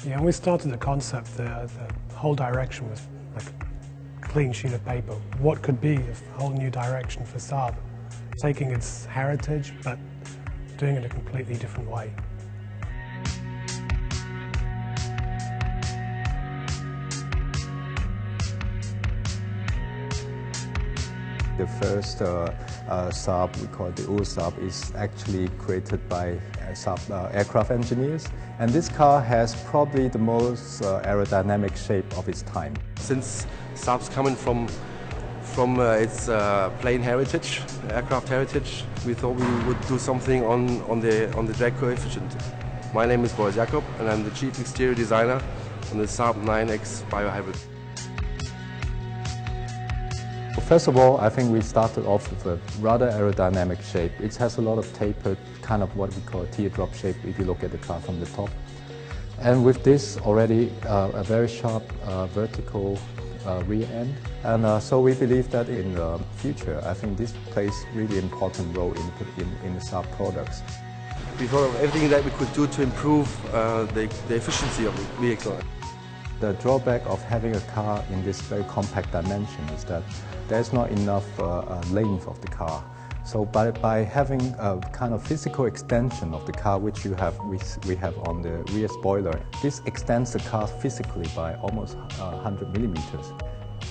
Yeah, when we started the concept, the whole direction was like a clean sheet of paper. What could be a whole new direction for Saab? Taking its heritage, but doing it a completely different way. The first Saab, we call it the old Saab, is actually created by Saab aircraft engineers. And this car has probably the most aerodynamic shape of its time. Since Saab's coming from its plane heritage, aircraft heritage, we thought we would do something on the drag coefficient. My name is Boris Jakob, and I'm the chief exterior designer on the Saab 9X BioHybrid. First of all, I think we started off with a rather aerodynamic shape. It has a lot of tapered, kind of what we call a teardrop shape if you look at the car from the top. And with this already a very sharp vertical rear end. And so we believe that in the future, I think this plays really important role in the Saab products. We thought of everything that we could do to improve the efficiency of the vehicle. The drawback of having a car in this very compact dimension is that there's not enough length of the car. So by having a kind of physical extension of the car, which we have on the rear spoiler, this extends the car physically by almost 100 millimeters.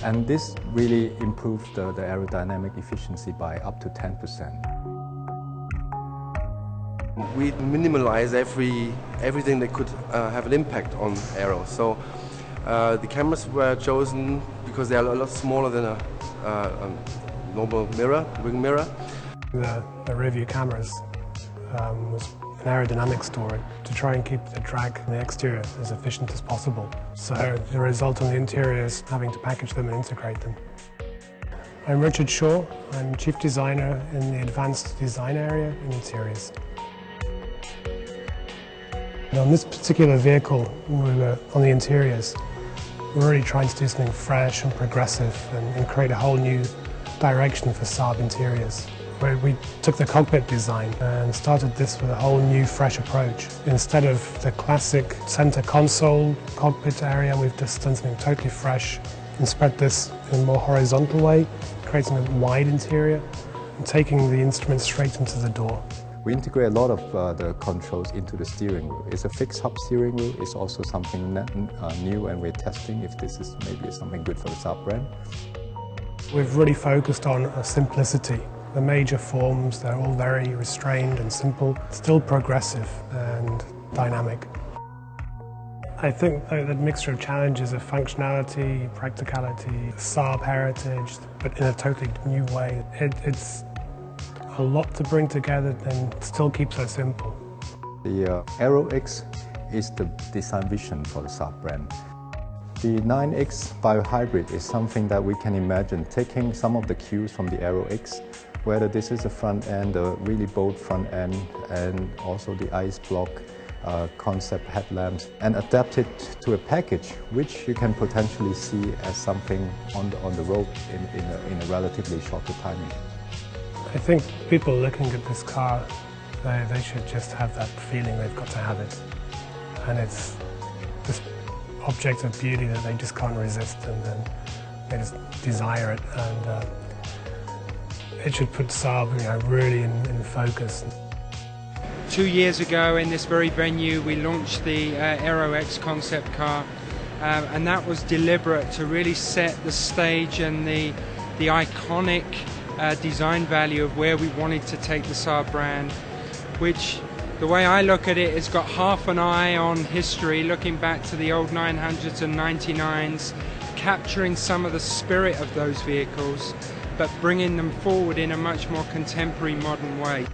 And this really improves the aerodynamic efficiency by up to 10%. We minimalize everything that could have an impact on aero. So the cameras were chosen because they are a lot smaller than a normal mirror, wing mirror. The rear view cameras was an aerodynamic story to try and keep the drag on the exterior as efficient as possible. So the result on the interior is having to package them and integrate them. I'm Richard Shaw. I'm chief designer in the advanced design area in interiors. And on this particular vehicle, we were on the interiors. We're really trying to do something fresh and progressive and create a whole new direction for Saab interiors. Where we took the cockpit design and started this with a whole new fresh approach. Instead of the classic center console cockpit area, we've just done something totally fresh and spread this in a more horizontal way, creating a wide interior and taking the instruments straight into the door. We integrate a lot of the controls into the steering wheel. It's a fixed hub steering wheel. It's also something new, and we're testing if this is maybe something good for the Saab brand. We've really focused on simplicity. The major forms, they're all very restrained and simple, still progressive and dynamic. I think the mixture of challenges of functionality, practicality, Saab heritage, but in a totally new way. It's a lot to bring together and still keeps it simple. The Aero X is the design vision for the Saab brand. The 9X BioHybrid is something that we can imagine taking some of the cues from the Aero X, whether this is a front end, a really bold front end, and also the ice block concept headlamps, and adapt it to a package which you can potentially see as something on the road in a relatively shorter timing. I think people looking at this car, they should just have that feeling they've got to have it. And it's this object of beauty that they just can't resist, and then they just desire it. And it should put Saab, really in focus. 2 years ago in this very venue we launched the Aero X concept car, and that was deliberate to really set the stage and the iconic design value of where we wanted to take the Saab brand, which, the way I look at it, it's got half an eye on history, looking back to the old 900s and 99s, capturing some of the spirit of those vehicles, but bringing them forward in a much more contemporary, modern way.